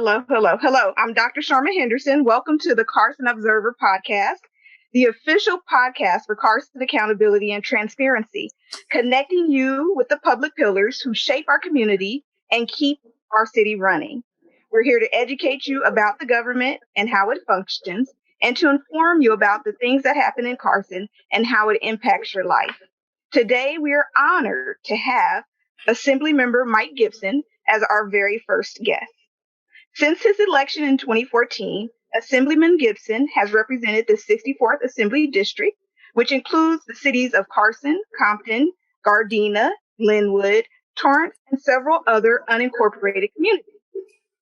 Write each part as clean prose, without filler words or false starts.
Hello. I'm Dr. Sharma Henderson. Welcome to the Carson Observer Podcast, the official podcast for Carson accountability and transparency, connecting you with the public pillars who shape our community and keep our city running. We're here to educate you about the government and how it functions, and to inform you about the things that happen in Carson and how it impacts your life. Today, we are honored to have Assemblymember Mike Gipson as our very first guest. Since his election in 2014, Assemblyman Gipson has represented the 64th Assembly District, which includes the cities of Carson, Compton, Gardena, Glenwood, Torrance, and several other unincorporated communities.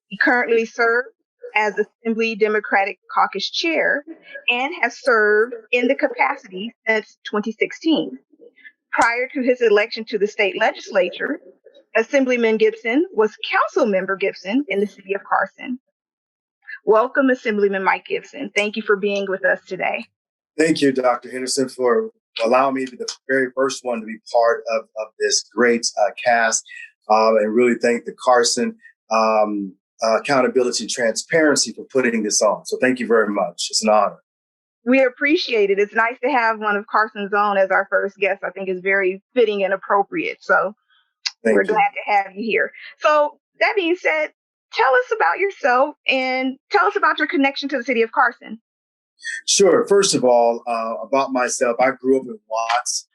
He currently serves as Assembly Democratic Caucus Chair and has served in the capacity since 2016. Prior to his election to the state legislature, Assemblyman Gipson was Councilmember Gipson in the city of Carson. Welcome, Assemblyman Mike Gipson. Thank you for being with us today. Thank you, Dr. Henderson, for allowing me to be the very first one to be part of this great cast, and really thank the Carson Accountability and Transparency for putting this on. So thank you very much. It's an honor. We appreciate it. It's nice to have one of Carson's own as our first guest. I think is very fitting and appropriate. So we're glad to have you here. So that being said, tell us about yourself and tell us about your connection to the city of Carson. Sure. First of all, about myself, I grew up in Watts,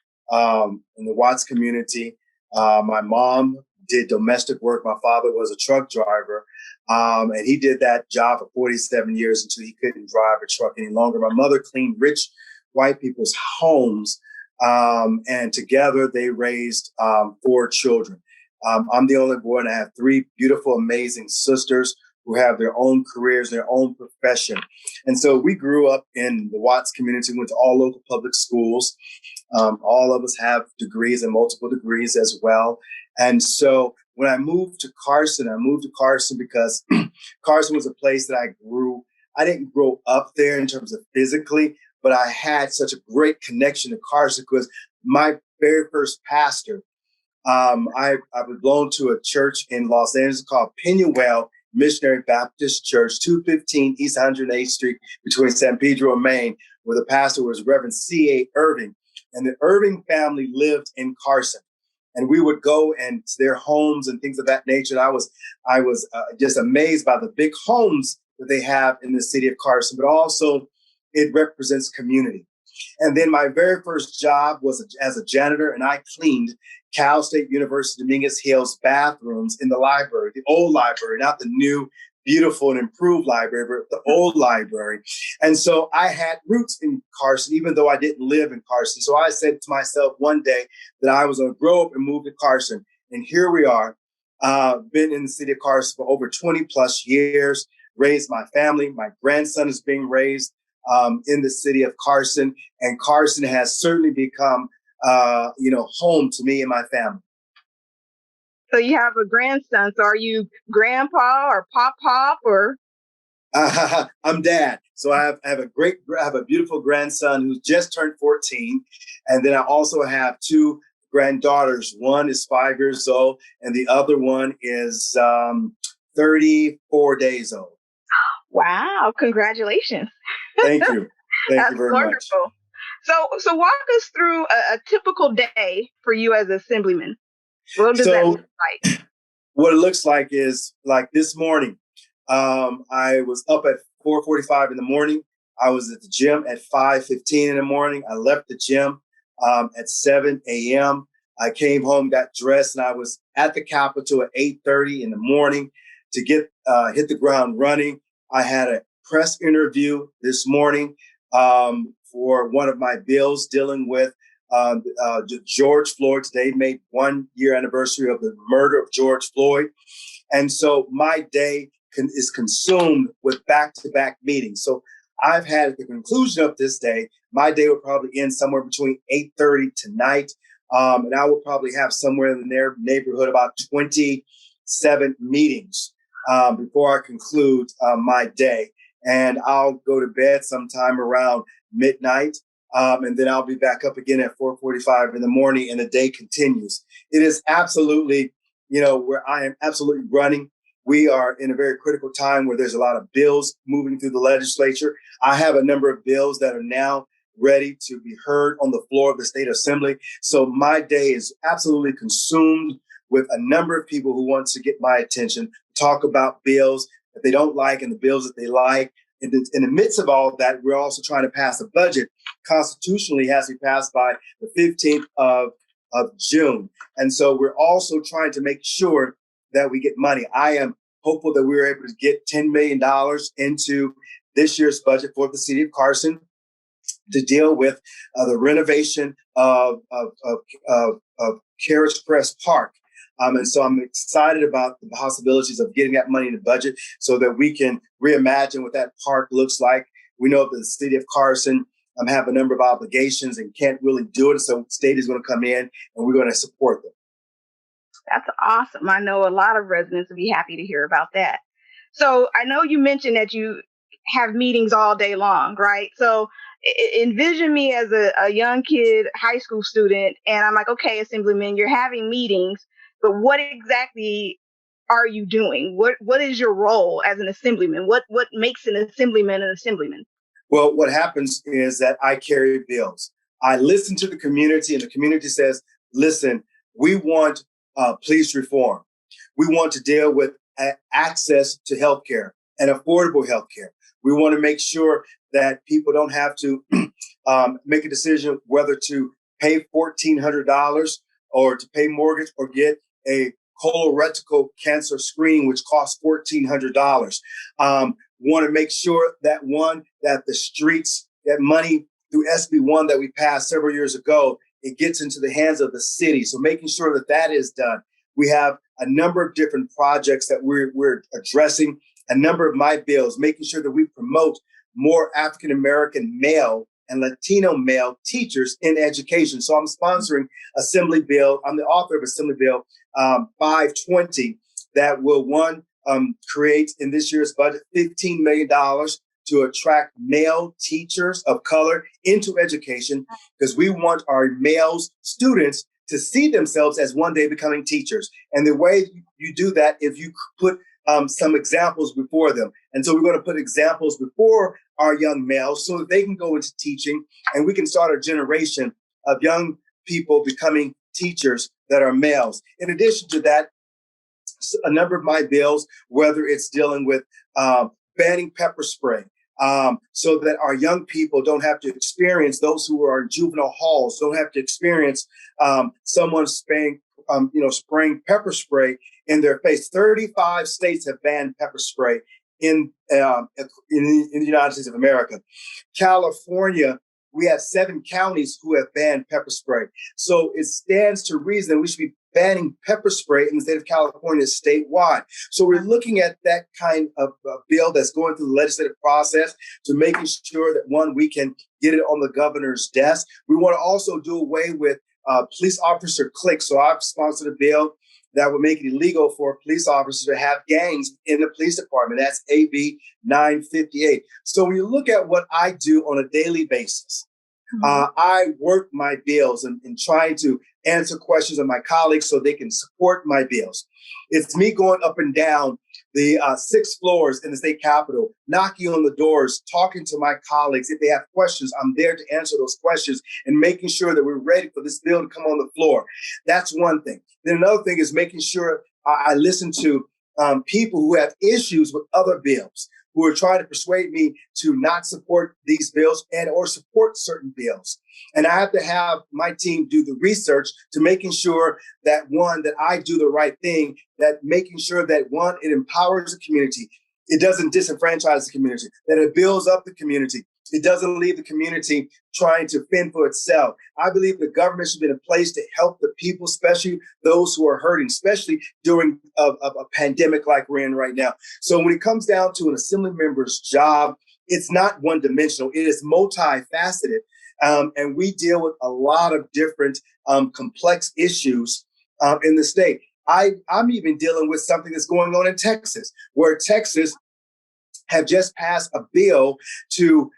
in the Watts community. My mom did domestic work. My father was a truck driver, and he did that job for 47 years until he couldn't drive a truck any longer. My mother cleaned rich white people's homes, and together they raised 4 children. I'm the only boy, and I have 3 beautiful, amazing sisters who have their own careers, their own profession. And so we grew up in the Watts community, went to all local public schools. All of us have degrees and multiple degrees as well. And so when I moved to Carson because Carson was a place that I grew. I didn't grow up there in terms of physically, but I had such a great connection to Carson because my very first pastor, I belonged to a church in Los Angeles called Penuel Missionary Baptist Church, 215 East 108th Street between San Pedro and Maine, where the pastor was Reverend C.A. Irving. And the Irving family lived in Carson. And we would go and to their homes and things of that nature. And I was just amazed by the big homes that they have in the city of Carson, but also it represents community. And then my very first job was as a janitor, and I cleaned Cal State University Dominguez Hills bathrooms in the library, the old library, not the new, beautiful and improved library, but the old library. And so I had roots in Carson, even though I didn't live in Carson. So I said to myself one day that I was going to grow up and move to Carson. And here we are, been in the city of Carson for over 20 plus years, raised my family. My grandson is being raised in the city of Carson. And Carson has certainly become home to me and my family. So you have a grandson. So are you grandpa or pop or? I'm dad. So I have a beautiful grandson who's just turned 14. And then I also have 2 granddaughters. One is 5 years old and the other one is 34 days old. Wow. Congratulations. Thank you. Thank you very wonderful. Much. So walk us through a typical day for you as Assemblyman. What does that look like? What it looks like is like this morning. I was up at 4:45 in the morning. I was at the gym at 5:15 in the morning. I left the gym at 7 a.m. I came home, got dressed, and I was at the Capitol at 8:30 in the morning to get hit the ground running. I had a press interview this morning for one of my bills dealing with George Floyd. Today made 1 year anniversary of the murder of George Floyd. And so my day is consumed with back-to-back meetings. So I've had at the conclusion of this day, my day will probably end somewhere between 8:30 tonight. And I will probably have somewhere in the neighborhood about 27 meetings before I conclude my day. And I'll go to bed sometime around midnight. And then I'll be back up again at 4:45 in the morning and the day continues. It is absolutely, where I am absolutely running We are in a very critical time where there's a lot of bills moving through the legislature. I have a number of bills that are now ready to be heard on the floor of the state assembly. So my day is absolutely consumed with a number of people who want to get my attention, talk about bills that they don't like and the bills that they like. In the midst of all of that, we're also trying to pass a budget. Constitutionally has to be passed by the 15th of June. And so we're also trying to make sure that we get money. I am hopeful that we were able to get $10 million into this year's budget for the city of Carson to deal with the renovation of Carriage Crest Park. And so I'm excited about the possibilities of getting that money in the budget so that we can reimagine what that park looks like. We know that the city of Carson have a number of obligations and can't really do it. So the state is going to come in and we're going to support them. That's awesome. I know a lot of residents will be happy to hear about that. So I know you mentioned that you have meetings all day long, right? So envision me as a young kid, high school student, and I'm like, okay, Assemblyman, you're having meetings, but what exactly are you doing? What is your role as an Assemblyman? What makes an Assemblyman an Assemblyman? Well, what happens is that I carry bills. I listen to the community, and the community says, listen, we want police reform. We want to deal with access to healthcare and affordable healthcare. We want to make sure that people don't have to make a decision whether to pay $1,400 or to pay mortgage or get a colorectal cancer screening, which costs $1,400. Want to make sure that the streets, that money through SB1 that we passed several years ago, it gets into the hands of the city. So making sure that is done. We have a number of different projects that we're addressing, a number of my bills, making sure that we promote more African-American male and Latino male teachers in education. So I'm sponsoring Assembly Bill. I'm the author of Assembly Bill 520 that will, create in this year's budget $15 million to attract male teachers of color into education, because we want our male students to see themselves as one day becoming teachers. And the way you do that is you put some examples before them. And so we're going to put examples before our young males so that they can go into teaching and we can start a generation of young people becoming teachers that are males. In addition to that, a number of my bills, whether it's dealing with banning pepper spray, so that our young people don't have to experience, those who are in juvenile halls don't have to experience someone spraying pepper spray in their face. 35 states have banned pepper spray in the United States of America. California, we have 7 counties who have banned pepper spray. So it stands to reason that we should be banning pepper spray in the state of California statewide. So we're looking at that kind of bill that's going through the legislative process to making sure that, one, we can get it on the governor's desk. We want to also do away with police officer cliques. So I've sponsored a bill that would make it illegal for police officers to have gangs in the police department. That's AB 958. So when you look at what I do on a daily basis, I work my bills and trying to answer questions of my colleagues so they can support my bills. It's me going up and down the 6 floors in the state capitol, knocking on the doors, talking to my colleagues. If they have questions, I'm there to answer those questions and making sure that we're ready for this bill to come on the floor. That's one thing. Then another thing is making sure I listen to people who have issues with other bills, who are trying to persuade me to not support these bills and or support certain bills. And I have to have my team do the research to making sure that, one, that I do the right thing, that making sure that, one, it empowers the community. It doesn't disenfranchise the community, that it builds up the community. It doesn't leave the community trying to fend for itself. I believe the government should be in a place to help the people, especially those who are hurting, especially during a pandemic like we're in right now. So when it comes down to an assembly member's job, it's not one dimensional. It is multifaceted. And we deal with a lot of different complex issues in the state. I'm even dealing with something that's going on in Texas, where Texas have just passed a bill to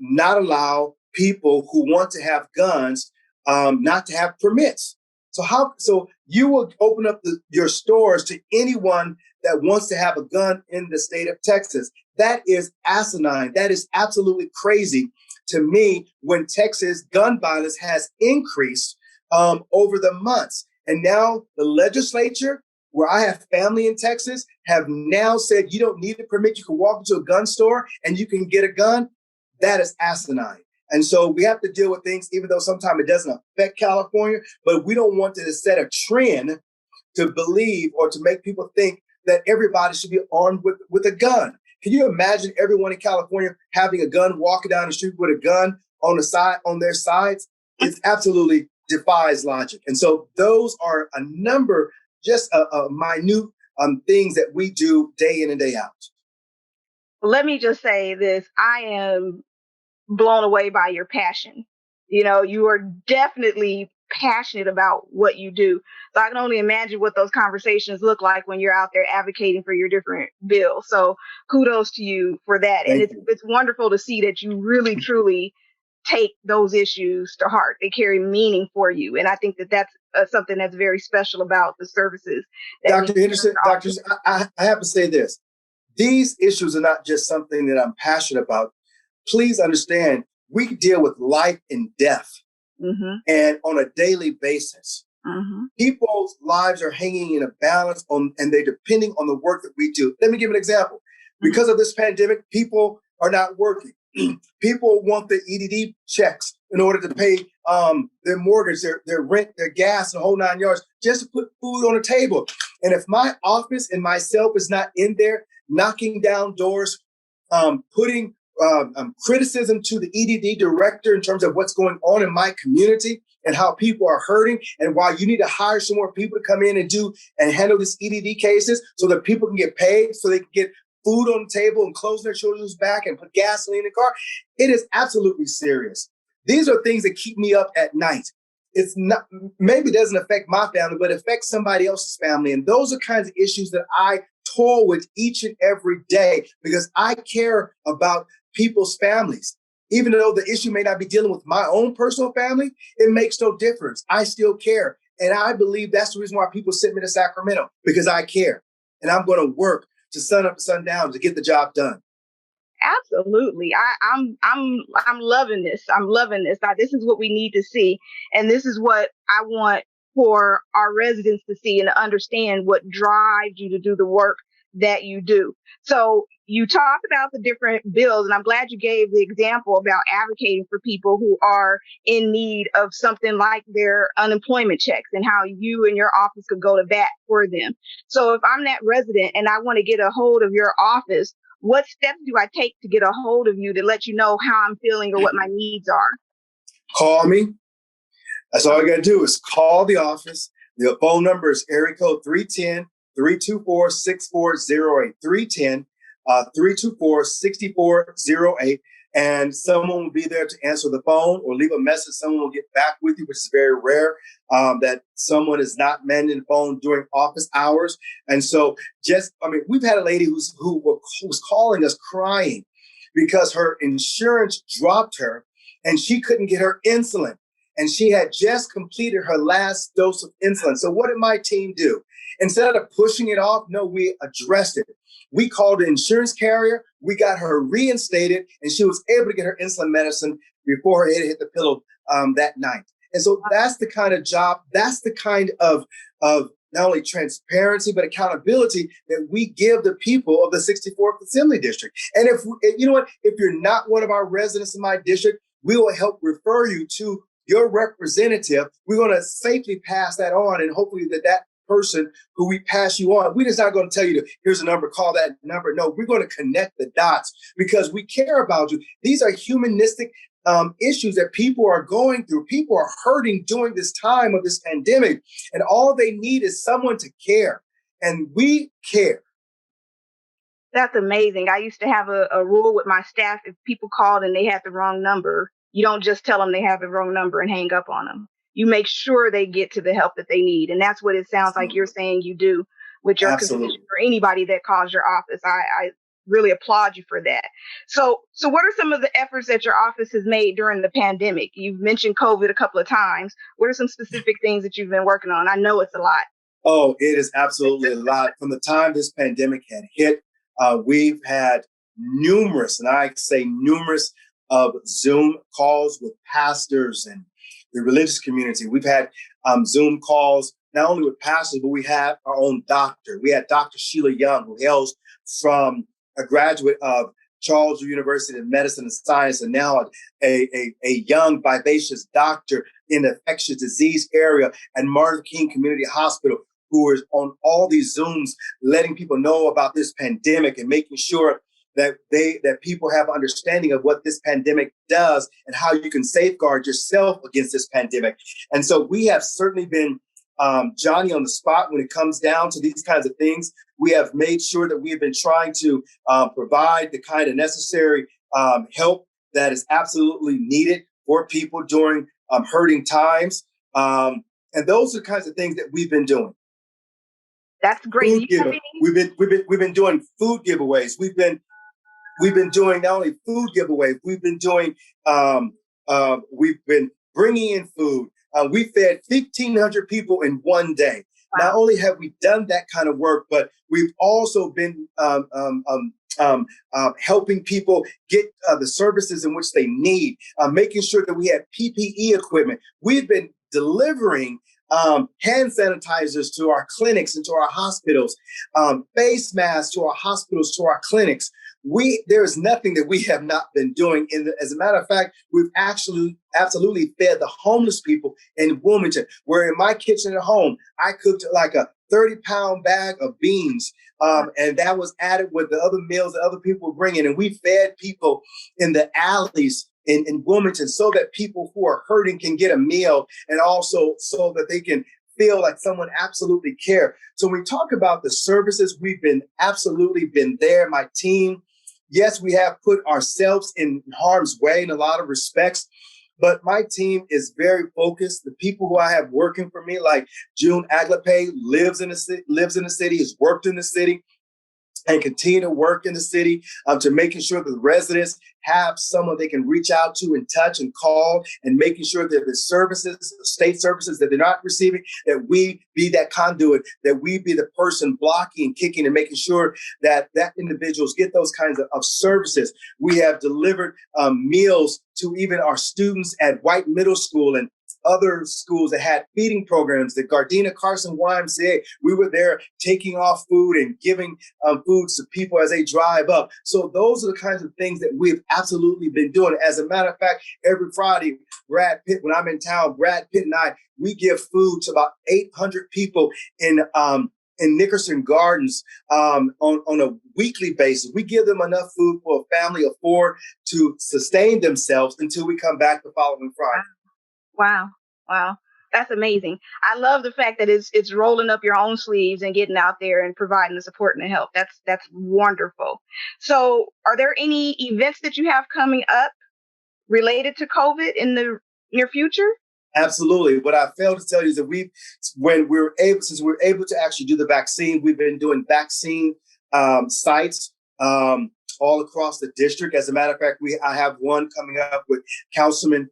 not allow people who want to have guns not to have permits. So You will open up your stores to anyone that wants to have a gun in the state of Texas. That is asinine. That is absolutely crazy to me when Texas gun violence has increased over the months. And now the legislature, where I have family in Texas, have now said you don't need a permit. You can walk into a gun store and you can get a gun. That is asinine. And so we have to deal with things, even though sometimes it doesn't affect California, but we don't want to set a trend to believe or to make people think that everybody should be armed with a gun. Can you imagine everyone in California having a gun, walking down the street with a gun on their sides? It absolutely defies logic. And so those are a number, just a minute things that we do day in and day out. Let me just say this. I am blown away by your passion. You are definitely passionate about what you do. So I can only imagine what those conversations look like when you're out there advocating for your different bills. So kudos to you for that. And it's wonderful to see that you really, truly take those issues to heart. They carry meaning for you. And I think that that's something that's very special about the services. Dr. Henderson, I have to say this. These issues are not just something that I'm passionate about. Please understand, we deal with life and death, and on a daily basis. People's lives are hanging in a balance and they're depending on the work that we do. Let me give an example. Because of this pandemic, people are not working. People want the EDD checks in order to pay their mortgage, their rent, their gas, the whole 9 yards, just to put food on the table. And if my office and myself is not in there knocking down doors, putting criticism to the EDD director in terms of what's going on in my community and how people are hurting, and why you need to hire some more people to come in and handle these EDD cases so that people can get paid, so they can get food on the table and close their children's back and put gasoline in the car. It is absolutely serious. These are things that keep me up at night. It's not, maybe it doesn't affect my family, but it affects somebody else's family. And those are kinds of issues that I toil with each and every day because I care about people's families. Even though the issue may not be dealing with my own personal family, it makes no difference. I still care. And I believe that's the reason why people sent me to Sacramento, because I care. And I'm going to work to sun up and sun down to get the job done. Absolutely. I'm loving this. I'm loving this. This is what we need to see. And this is what I want for our residents to see and to understand what drives you to do the work that you do. So you talked about the different bills, and I'm glad you gave the example about advocating for people who are in need of something like their unemployment checks and how you and your office could go to bat for them. So if I'm that resident and I want to get a hold of your office, what steps do I take to get a hold of you to let you know how I'm feeling or what my needs are? Call me. That's all you got to do is call the office. The phone number is area code 310-324-6408. 310-324-6408. And someone will be there to answer the phone or leave a message. Someone will get back with you, which is very rare, that someone is not manning the phone during office hours. And so we've had a lady who was calling us crying because her insurance dropped her and she couldn't get her insulin. And she had just completed her last dose of insulin. So what did my team do? Instead of pushing it off, no, we addressed it. We called the insurance carrier. We got her reinstated, and she was able to get her insulin medicine before her head hit the pillow that night. And so that's the kind of job, that's the kind of not only transparency, but accountability that we give the people of the 64th Assembly District. And if you're not one of our residents in my district, we will help refer you to your representative. We're going to safely pass that on, and hopefully that person who we pass you on, we're just not going to tell you here's a number, call that number. No, we're going to connect the dots because we care about you. These are humanistic issues that people are going through. People are hurting during this time of this pandemic, and all they need is someone to care, and we care. That's amazing. I used to have a rule with my staff. If people called and they had the wrong number, you don't just tell them they have the wrong number and hang up on them. You make sure they get to the help that they need. And that's what it sounds like you're saying you do with your constituents or anybody that calls your office. I really applaud you for that. So what are some of the efforts that your office has made during the pandemic? You've mentioned COVID a couple of times. What are some specific things that you've been working on? I know it's a lot. Oh, it is absolutely a lot. From the time this pandemic had hit, we've had numerous, and I say numerous, of Zoom calls with pastors and the religious community. We've had Zoom calls not only with pastors, but we had our own doctor. We had Dr. Sheila Young, who hails from a graduate of Charles University of Medicine and Science, and now a young, vivacious doctor in the infectious disease area at Martin Luther King Community Hospital, who is on all these Zooms, letting people know about this pandemic and making sure that people have understanding of what this pandemic does and how you can safeguard yourself against this pandemic. And so we have certainly been Johnny on the spot when it comes down to these kinds of things. We have made sure that we have been trying to provide the kind of necessary help that is absolutely needed for people during hurting times. And those are the kinds of things that we've been doing. That's great. We've been doing food giveaways. We've been doing not only food giveaways. We've been bringing in food. We fed 1,500 people in one day. Wow. Not only have we done that kind of work, but we've also been helping people get the services in which they need, making sure that we have PPE equipment. We've been delivering hand sanitizers to our clinics and to our hospitals, face masks to our hospitals, to our clinics. There is nothing that we have not been doing. As a matter of fact, we've actually absolutely fed the homeless people in Wilmington, where in my kitchen at home, I cooked like a 30-pound bag of beans. And that was added with the other meals that other people were bringing. And we fed people in the alleys in Wilmington so that people who are hurting can get a meal, and also so that they can feel like someone absolutely care. So when we talk about the services, we've been there. My team, yes, we have put ourselves in harm's way in a lot of respects, but my team is very focused. The people who I have working for me, like June Aglape, lives in the city, has worked in the city, and continue to work in the city to making sure that the residents have someone they can reach out to and touch and call, and making sure that the services, the state services that they're not receiving, that we be that conduit, that we be the person blocking and kicking and making sure that individuals get those kinds of services. We have delivered meals to even our students at White Middle School and other schools that had feeding programs, the Gardena Carson YMCA. We were there taking off food and giving foods to people as they drive up. So those are the kinds of things that we've absolutely been doing. As a matter of fact, every Friday, Brad Pitt, when I'm in town, Brad Pitt and I, we give food to about 800 people in Nickerson Gardens on a weekly basis. We give them enough food for a family of 4 to sustain themselves until we come back the following Friday. Wow. That's amazing. I love the fact that it's rolling up your own sleeves and getting out there and providing the support and the help. That's wonderful. So are there any events that you have coming up related to COVID in the near future? Absolutely. What I failed to tell you is that since we're able to actually do the vaccine, we've been doing vaccine sites all across the district. As a matter of fact, I have one coming up with Councilman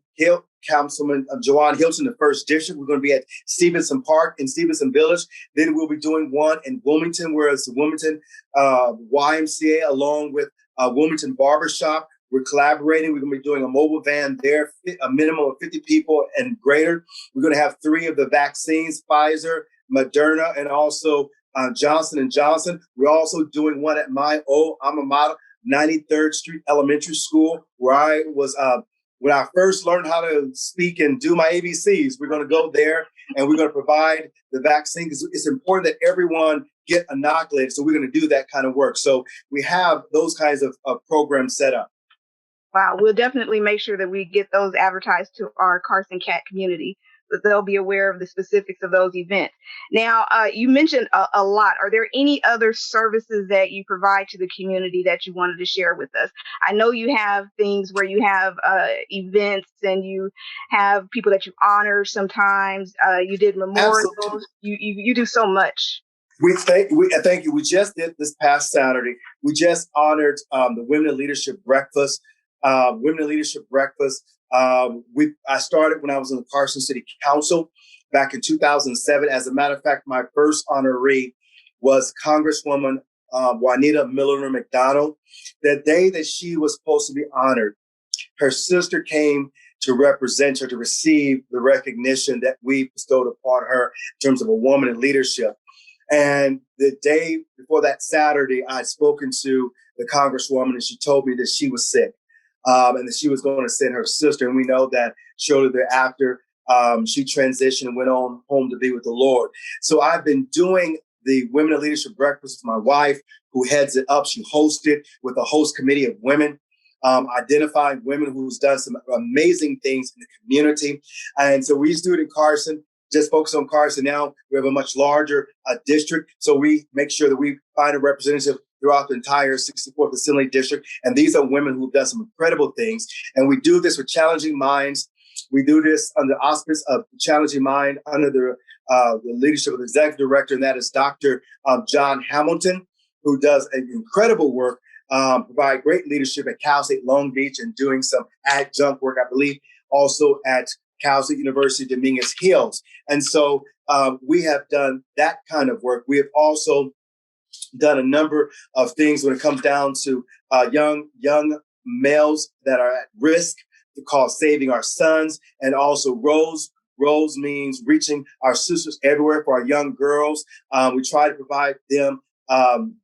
Joanne Hilton, the 1st District. We're going to be at Stevenson Park in Stevenson Village. Then we'll be doing one in Wilmington, where it's the Wilmington YMCA along with Wilmington Barbershop. We're collaborating. We're going to be doing a mobile van there, a minimum of 50 people and greater. We're going to have 3 of the vaccines, Pfizer, Moderna, and also Johnson & Johnson. We're also doing one at my old alma mater, 93rd Street Elementary School, where I was when I first learned how to speak and do my ABCs. We're going to go there and we're going to provide the vaccine because it's important that everyone get inoculated. So we're going to do that kind of work. So we have those kinds of programs set up. Wow. We'll definitely make sure that we get those advertised to our Carson Cat community, that they'll be aware of the specifics of those events. Now, you mentioned a lot. Are there any other services that you provide to the community that you wanted to share with us? I know you have things where you have events and you have people that you honor sometimes. You did memorials. You do so much. Thank you. We just did this past Saturday. We just honored the Women in Leadership Breakfast. Women in Leadership Breakfast. I started when I was in the Carson City Council back in 2007. As a matter of fact, my first honoree was Congresswoman Juanita Miller McDonald. The day that she was supposed to be honored, her sister came to represent her, to receive the recognition that we bestowed upon her in terms of a woman in leadership. And the day before that Saturday, I had spoken to the Congresswoman, and she told me that she was sick and that she was going to send her sister. And we know that shortly thereafter, she transitioned and went on home to be with the Lord. So I've been doing the Women in Leadership Breakfast with my wife, who heads it up. She hosted with a host committee of women, identifying women who's done some amazing things in the community. And so we used to do it in Carson, just focus on Carson. Now we have a much larger district. So we make sure that we find a representative throughout the entire 64th Assembly District. And these are women who've done some incredible things. And we do this with Challenging Minds. We do this under the auspice of Challenging Mind, under the leadership of the executive director, and that is Dr. John Hamilton, who does incredible work, provide great leadership at Cal State Long Beach and doing some adjunct work, I believe, also at Cal State University Dominguez Hills. And so we have done that kind of work. We have also done a number of things when it comes down to young males that are at risk, called Saving Our Sons, and also Rose. Rose means reaching our sisters everywhere for our young girls. We try to provide them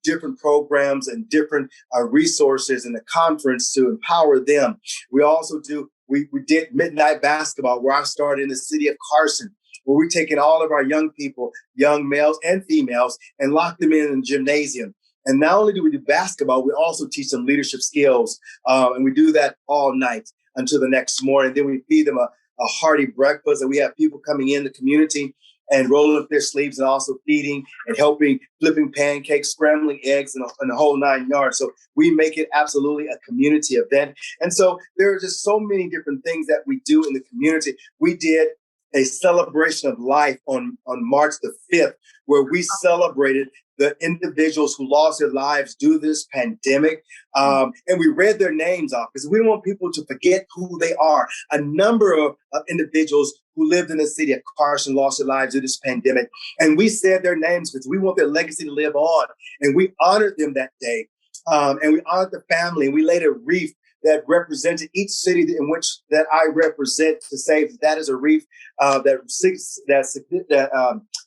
different programs and different resources in the conference to empower them. We also we did midnight basketball, where I started in the city of Carson, where we're taking all of our young people, young males and females, and lock them in the gymnasium. And not only do we do basketball, we also teach them leadership skills. And we do that all night until the next morning. Then we feed them a hearty breakfast, and we have people coming in the community and rolling up their sleeves and also feeding and helping, flipping pancakes, scrambling eggs, and the whole 9 yards. So we make it absolutely a community event. And so there are just so many different things that we do in the community. We did a celebration of life on March the 5th, where we celebrated the individuals who lost their lives due to this pandemic. And we read their names off because we don't want people to forget who they are. A number of individuals who lived in the city of Carson lost their lives due to this pandemic. And we said their names because we want their legacy to live on. And we honored them that day. And we honored the family, and we laid a wreath that represented each city in which that I represent, to say that is a wreath that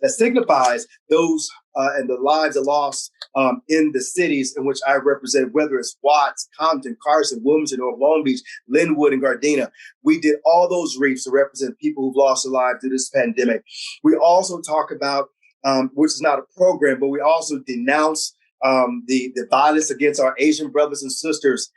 signifies those and the lives that lost in the cities in which I represent, whether it's Watts, Compton, Carson, Wilmington, North Long Beach, Linwood, and Gardena. We did all those wreaths to represent people who've lost their lives through this pandemic. We also talk about, which is not a program, but we also denounce the violence against our Asian brothers and sisters.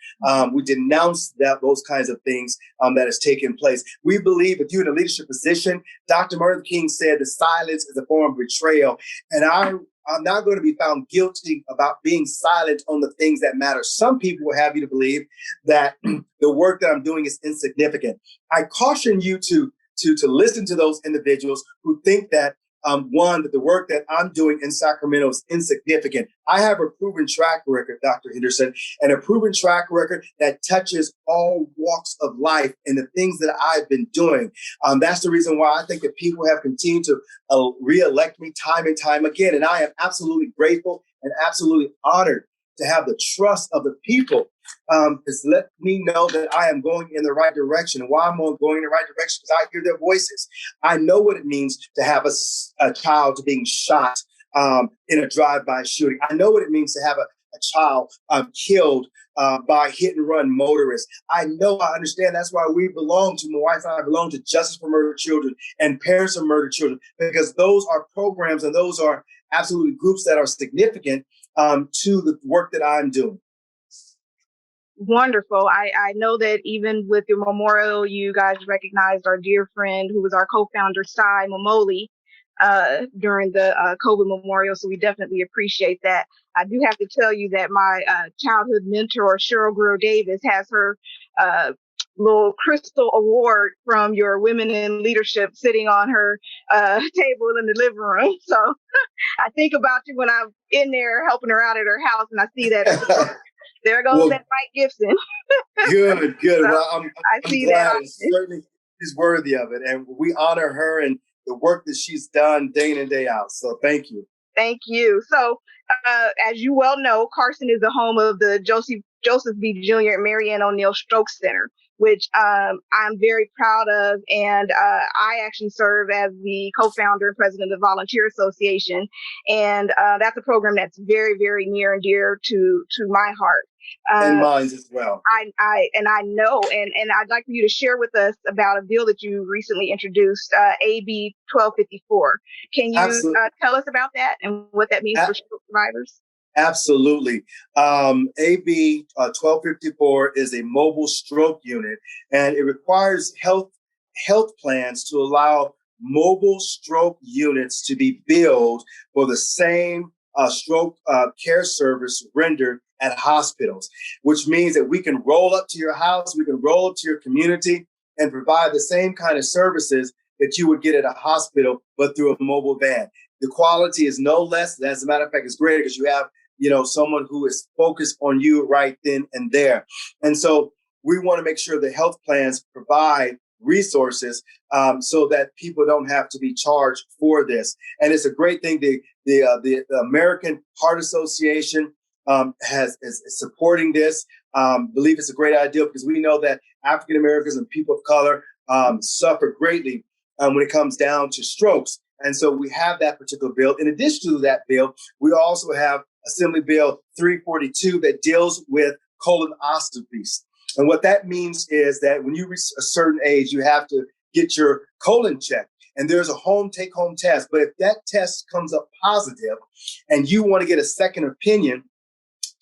We denounce those kinds of things that has taken place. We believe if you're in a leadership position, Dr. Martin King said the silence is a form of betrayal. And I'm not going to be found guilty about being silent on the things that matter. Some people will have you to believe that the work that I'm doing is insignificant. I caution you to listen to those individuals who think that that the work that I'm doing in Sacramento is insignificant. I have a proven track record, Dr. Henderson, and a proven track record that touches all walks of life and the things that I've been doing. That's the reason why I think that people have continued to reelect me time and time again. And I am absolutely grateful and absolutely honored to have the trust of the people. It's let me know that I am going in the right direction. And why I'm going in the right direction? Because I hear their voices. I know what it means to have a child being shot in a drive-by shooting. I know what it means to have a child killed by hit-and-run motorists. I understand. That's why we belong to, my wife and I belong to Justice for Murdered Children and Parents of Murdered Children, because those are programs and those are absolutely groups that are significant to the work that I'm doing. Wonderful. I know that even with your memorial, you guys recognized our dear friend who was our co-founder, Cy Momoli, during the COVID memorial. So we definitely appreciate that. I do have to tell you that my childhood mentor, Cheryl Guerrero Davis, has her little crystal award from your women in leadership sitting on her table in the living room. So I think about you when I'm in there helping her out at her house, and I see that. There goes that Mike Gipson. Good. So Well, I'm see glad. that. Certainly, she's worthy of it, and we honor her and the work that she's done day in and day out. So thank you. Thank you. So, as you well know, Carson is the home of the Joseph B. Jr. and Mary Ann O'Neill Stroke Center, which I'm very proud of. And I actually serve as the co-founder and president of the Volunteer Association. And that's a program that's very, very near and dear to my heart. And mine as well. I know, and I'd like for you to share with us about a bill that you recently introduced, AB 1254. Can you tell us about that and what that means for stroke survivors? Absolutely. AB 1254 is a mobile stroke unit, and it requires health plans to allow mobile stroke units to be billed for the same stroke care service rendered at hospitals, which means that we can roll up to your house, we can roll up to your community and provide the same kind of services that you would get at a hospital, but through a mobile van. The quality is no less. As a matter of fact, it's greater because you have, someone who is focused on you right then and there. And so we want to make sure the health plans provide resources so that people don't have to be charged for this. And it's a great thing. The American Heart Association is supporting this. Believe it's a great idea because we know that African Americans and people of color suffer greatly when it comes down to strokes. And so we have that particular bill. In addition to that bill, we also have Assembly Bill 342 that deals with colonoscopies. And what that means is that when you reach a certain age, you have to get your colon checked. And there's a take-home test. But if that test comes up positive and you want to get a second opinion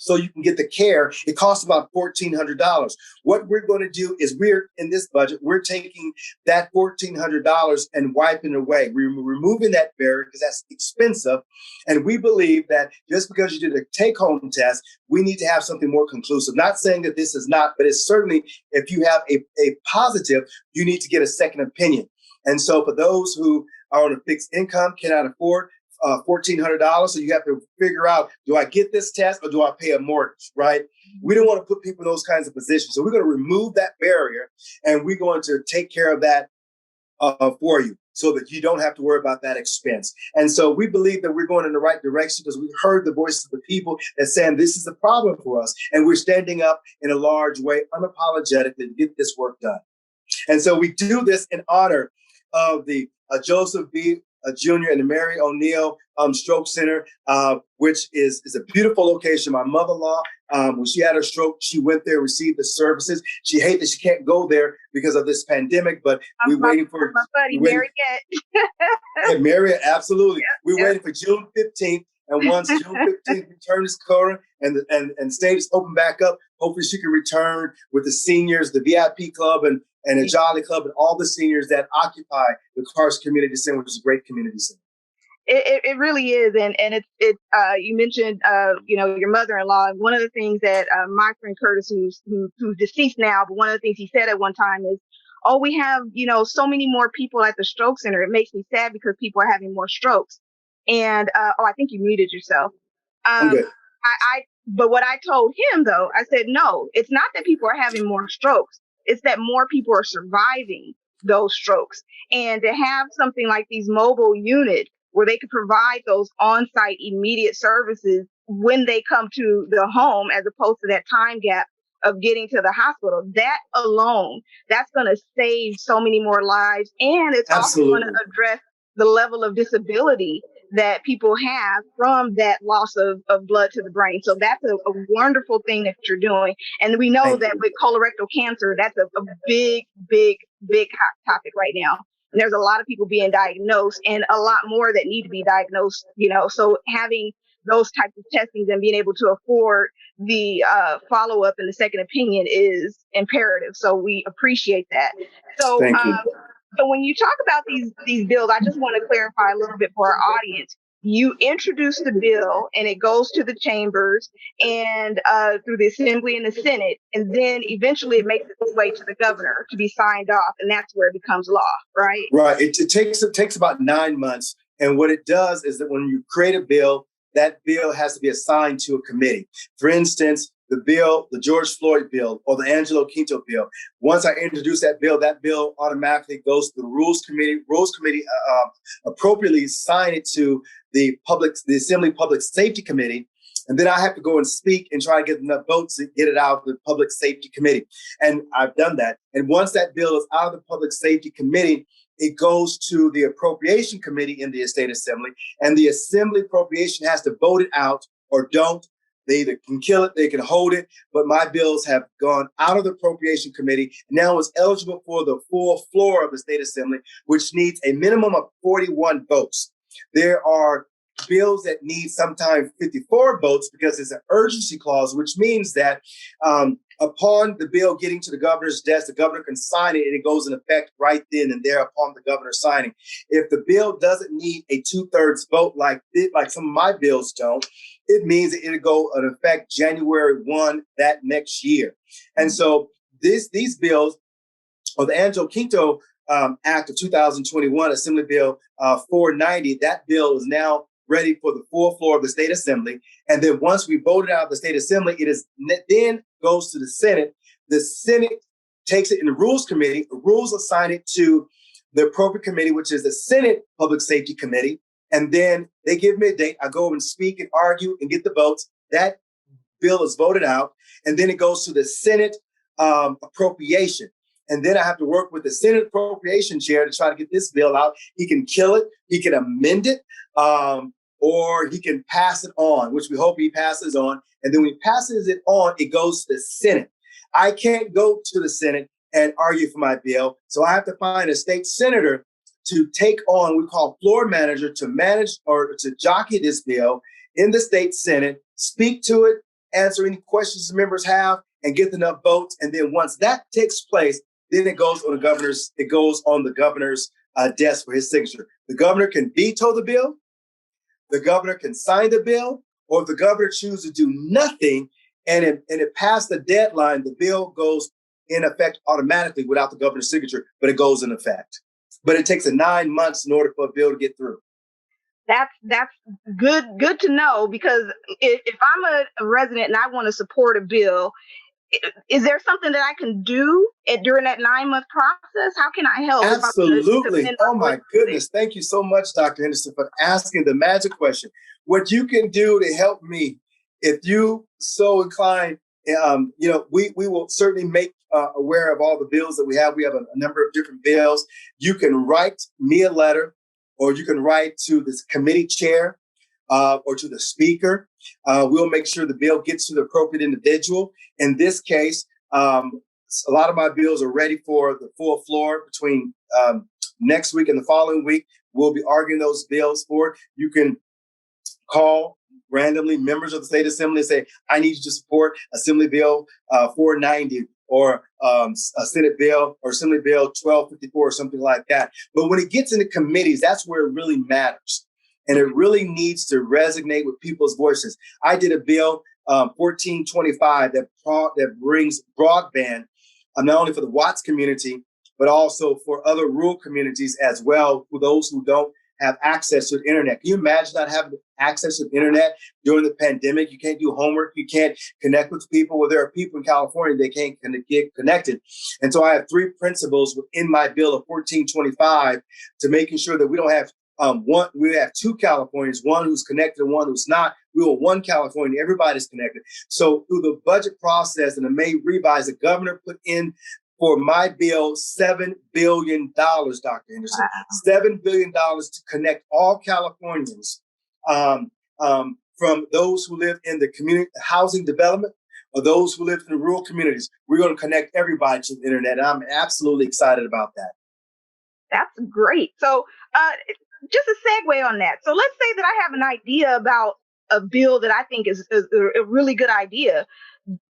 so you can get the care, it costs about $1,400. What we're going to do is in this budget, we're taking that $1,400 and wiping it away. We're removing that barrier because that's expensive. And we believe that just because you did a take-home test, we need to have something more conclusive. Not saying that this is not, but it's certainly, if you have a positive, you need to get a second opinion. And so for those who are on a fixed income, cannot afford $1,400. So you have to figure out, do I get this test or do I pay a mortgage, right? We don't want to put people in those kinds of positions. So we're going to remove that barrier and we're going to take care of that for you so that you don't have to worry about that expense. And so we believe that we're going in the right direction because we heard the voices of the people that saying this is a problem for us. And we're standing up in a large way, unapologetically to get this work done. And so we do this in honor of the Joseph B. Jr. and the Mary O'Neill Stroke Center, which is a beautiful location. My mother-in-law, when she had her stroke, she went there, received the services. She hates that she can't go there because of this pandemic, but we're waiting for my buddy Marriott. Yeah, Marriott, absolutely. We're waiting for June 15th. And once June 15th returns corner and the stage open back up, hopefully she can return with the seniors, the VIP club and the Jolly Club and all the seniors that occupy the Carson Community Center, which is a great community center. It really is. And it's you mentioned, your mother-in-law. And one of the things that my friend Curtis, who's deceased now, but one of the things he said at one time is, oh, we have, so many more people at the stroke center. It makes me sad because people are having more strokes. And, I think you muted yourself. I'm good. But what I told him, though, I said, no, it's not that people are having more strokes. It's that more people are surviving those strokes. And to have something like these mobile units where they could provide those on-site immediate services when they come to the home, as opposed to that time gap of getting to the hospital, that alone, that's going to save so many more lives. And it's also going to address the level of disability that people have from that loss of blood to the brain. So that's a wonderful thing that you're doing. And we know that with colorectal cancer, that's a big, big, big hot topic right now. And there's a lot of people being diagnosed and a lot more that need to be diagnosed, so having those types of testings and being able to afford the follow-up and the second opinion is imperative. So we appreciate that. So, Thank you. So when you talk about these bills, I just want to clarify a little bit for our audience. you introduce the bill and it goes to the chambers and through the Assembly and the Senate, and then eventually it makes its way to the governor to be signed off, and that's where it becomes law, right? Right. It takes about 9 months. And what it does is that when you create a bill, that bill has to be assigned to a committee. For instance, the George Floyd bill or the Angelo Quinto bill. Once I introduce that bill automatically goes to the Rules Committee. Rules Committee appropriately assign it to the Assembly Public Safety Committee. And then I have to go and speak and try to get enough votes to get it out of the Public Safety Committee. And I've done that. And once that bill is out of the Public Safety Committee, it goes to the Appropriation Committee in the State Assembly. And the Assembly Appropriation has to vote it out or don't. They either can kill it, they can hold it, but my bills have gone out of the Appropriation Committee. Now it's eligible for the full floor of the State Assembly, which needs a minimum of 41 votes. There are bills that need sometimes 54 votes because there's an urgency clause, which means that upon the bill getting to the governor's desk, the governor can sign it and it goes in effect right then and there upon the governor signing. If the bill doesn't need a 2/3 vote like some of my bills don't, it means that it'll go in effect January 1 that next year. And so these bills, or the Angelo Quinto Act of 2021, Assembly Bill 490, that bill is now ready for the full floor of the State Assembly. And then once we voted out of the State Assembly, then goes to the Senate. The Senate takes it in the Rules Committee. The rules assign it to the appropriate committee, which is the Senate Public Safety Committee. And then they give me a date. I go and speak and argue and get the votes. That bill is voted out. And then it goes to the Senate appropriation. And then I have to work with the Senate Appropriation Chair to try to get this bill out. He can kill it. He can amend it. Or he can pass it on, which we hope he passes on. And then when he passes it on, it goes to the Senate. I can't go to the Senate and argue for my bill. So I have to find a state senator to take on, we call floor manager, to manage or to jockey this bill in the state Senate, speak to it, answer any questions the members have, and get enough votes. And then once that takes place, then it goes on the governor's desk for his signature. The governor can veto the bill. The governor can sign the bill, or if the governor chooses to do nothing and it passed the deadline, the bill goes in effect automatically without the governor's signature, but it goes in effect. But it takes 9 months in order for a bill to get through. That's good to know, because if I'm a resident and I want to support a bill, is there something that I can do during that 9-month process? How can I help? Absolutely. Oh my goodness. Thank you so much, Dr. Henderson, for asking the magic question. What you can do to help me, if you so inclined, we will certainly make aware of all the bills that we have. We have a number of different bills. You can write me a letter, or you can write to this committee chair or to the speaker. We'll make sure the bill gets to the appropriate individual. In this case, a lot of my bills are ready for the full floor between next week and the following week. We'll be arguing those bills for. You can call randomly members of the State Assembly and say, I need you to support Assembly Bill 490 or a Senate bill or Assembly Bill 1254 or something like that. But when it gets into committees, that's where it really matters. And it really needs to resonate with people's voices. I did a bill, 1425, that brings broadband, not only for the Watts community, but also for other rural communities as well, for those who don't have access to the internet. Can you imagine not having access to the internet during the pandemic? You can't do homework. You can't connect with people. Well, there are people in California, they can't get connected. And so I have 3 principles within my bill of 1425 to making sure that we don't have we have 2 Californians, one who's connected and one who's not. We want 1 California, everybody's connected. So through the budget process and the May revise, the governor put in for my bill $7 billion, Dr. Henderson. Wow. $7 billion to connect all Californians from those who live in the community housing development or those who live in the rural communities. We're going to connect everybody to the internet. And I'm absolutely excited about that. That's great. So just a segue on that. So let's say that I have an idea about a bill that I think is a really good idea.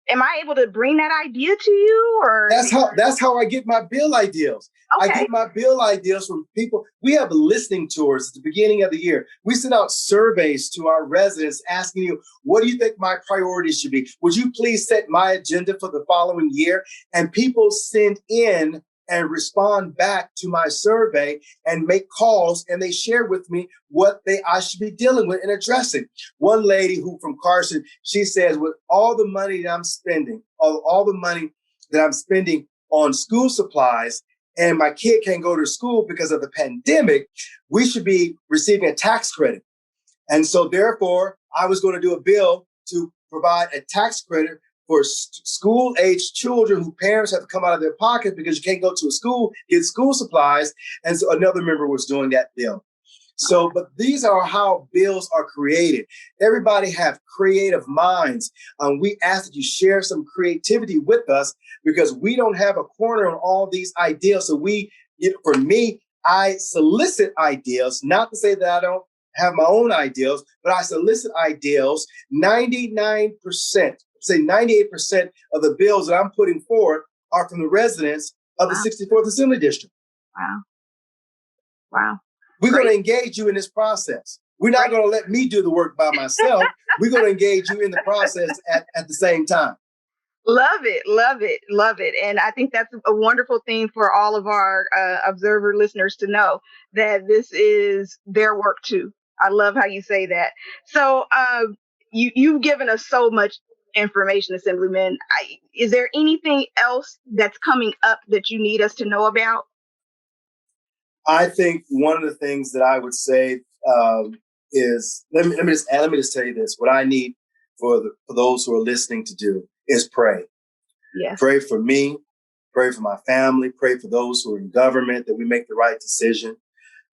am I able to bring that idea to you, or that's how I get my bill ideas. Okay. I get my bill ideas from people. We have listening tours at the beginning of the year. We send out surveys to our residents asking you, what do you think my priorities should be? Would you please set my agenda for the following year? And people send in and respond back to my survey and make calls, and they share with me what I should be dealing with and addressing. One lady who from Carson, she says, with all the money that I'm spending, all the money that I'm spending on school supplies, and my kid can't go to school because of the pandemic, we should be receiving a tax credit. And so therefore, I was going to do a bill to provide a tax credit for school-aged children whose parents have to come out of their pocket because you can't go to a school, get school supplies. And so another member was doing that bill. So, but these are how bills are created. Everybody have creative minds. We ask that you share some creativity with us because we don't have a corner on all these ideas. So for me, I solicit ideas, not to say that I don't have my own ideas, but I solicit ideas. 99%, say 98% of the bills that I'm putting forward are from the residents of the 64th Assembly District. Wow. We're going to engage you in this process. We're not going to let me do the work by myself. We're going to engage you in the process at the same time. Love it. And I think that's a wonderful thing for all of our Observer listeners to know, that this is their work too. I love how you say that. So you've given us so much information, Assemblyman. Is there anything else that's coming up that you need us to know about? I think one of the things that I would say is, let me just tell you this. What I need for those who are listening to do is pray. Yes. Pray for me, pray for my family, pray for those who are in government, that we make the right decision,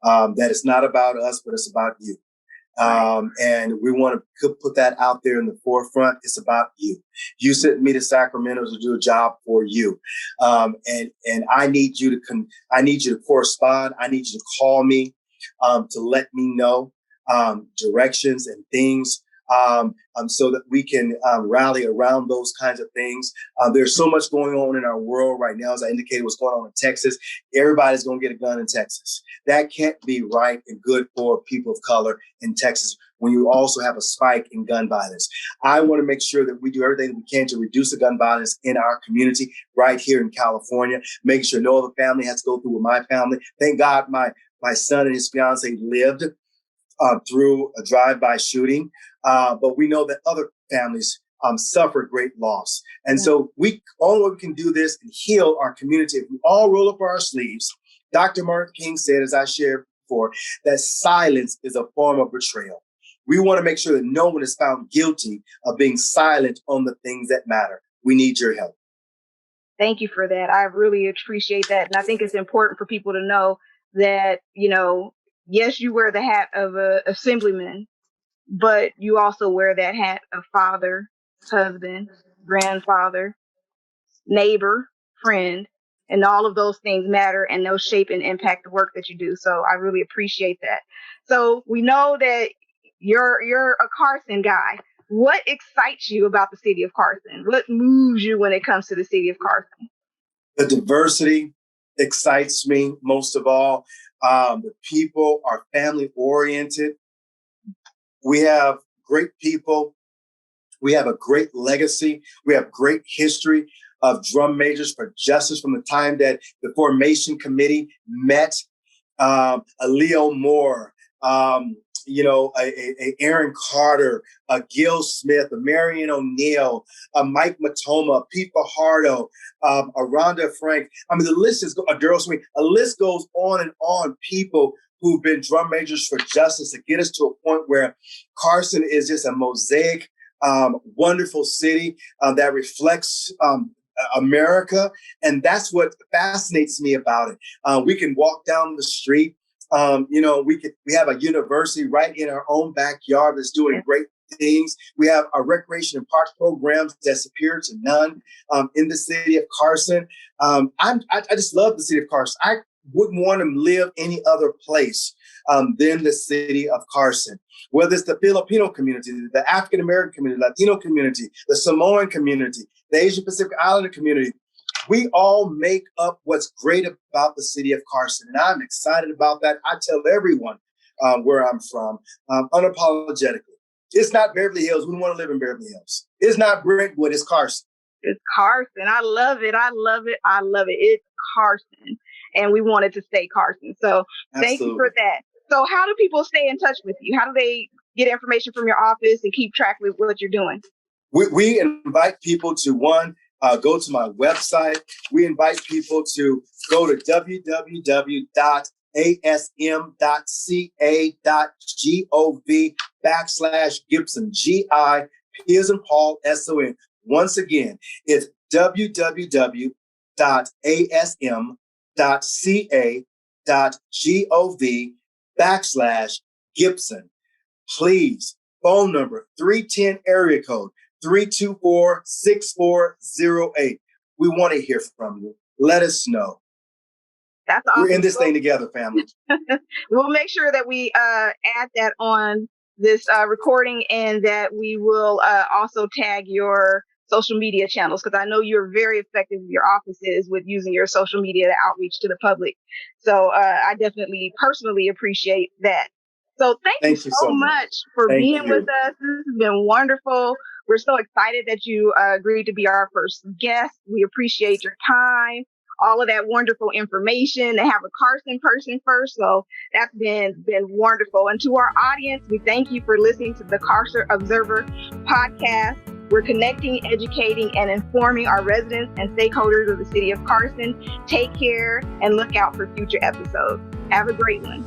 that it's not about us, but it's about you. And we want to put that out there in the forefront. It's about you. You sent me to Sacramento to do a job for you. And I need you to correspond. I need you to call me, to let me know, directions and things, so that we can rally around those kinds of things. There's so much going on in our world right now. As I indicated, what's going on in Texas. Everybody's going to get a gun in Texas. That can't be right and good for people of color in Texas when you also have a spike in gun violence. I want to make sure that we do everything that we can to reduce the gun violence in our community right here in California, making sure no other family has to go through with my family. Thank God my son and his fiance lived through a drive-by shooting. But we know that other families suffer great loss. And so only way we can do this and heal our community, if we all roll up our sleeves. Dr. Martin King said, as I shared before, that silence is a form of betrayal. We want to make sure that no one is found guilty of being silent on the things that matter. We need your help. Thank you for that. I really appreciate that. And I think it's important for people to know that, yes, you wear the hat of an assemblyman, but you also wear that hat of father, husband, grandfather, neighbor, friend, and all of those things matter, and those shape and impact the work that you do. So I really appreciate that. So we know that you're a Carson guy. What excites you about the city of Carson? What moves you when it comes to the city of Carson? The diversity excites me most of all. The people are family oriented. We have great people. We have a great legacy. We have great history of drum majors for justice from the time that the Formation Committee met. A Leo Moore, a Aaron Carter, a Gil Smith, a Marion O'Neill, a Mike Matoma, Pete Fajardo, a Rhonda Frank. I mean, the list is a Daryl Swing. A list goes on and on. People who've been drum majors for justice to get us to a point where Carson is just a mosaic, wonderful city that reflects America. And that's what fascinates me about it. We can walk down the street. We have a university right in our own backyard that's doing great things. We have our recreation and park programs that's superior to none in the city of Carson. I just love the city of Carson. wouldn't want to live any other place than the city of Carson. Whether it's the Filipino community, the African American community, Latino community, the Samoan community, the Asian Pacific Islander community, we all make up what's great about the city of Carson. And I'm excited about that. I tell everyone where I'm from, unapologetically. It's not Beverly Hills. We don't want to live in Beverly Hills. It's not Brentwood. It's Carson. It's Carson. I love it. I love it. I love it. It's Carson. And we wanted to stay Carson. So thank you for that. So how do people stay in touch with you? How do they get information from your office and keep track with what you're doing? We invite people to go to my website. We invite people to go to www.asm.ca.gov/Gipson, G-I, P as in Paul, S-O-N. Once again, it's www.asm.ca.gov/Gipson. Please, phone number 310 area code 324-6408. We want to hear from you. Let us know. That's awesome. We're in this thing together, family. We'll make sure that we add that on this recording, and that we will also tag your social media channels, because I know you're very effective in your offices with using your social media to outreach to the public. So I definitely personally appreciate that. So thank you so much for being with us. This has been wonderful. We're so excited that you agreed to be our first guest. We appreciate your time, all of that wonderful information, to have a Carson person first. So that's been wonderful. And to our audience, we thank you for listening to the Carson Observer Podcast. We're connecting, educating, and informing our residents and stakeholders of the city of Carson. Take care and look out for future episodes. Have a great one.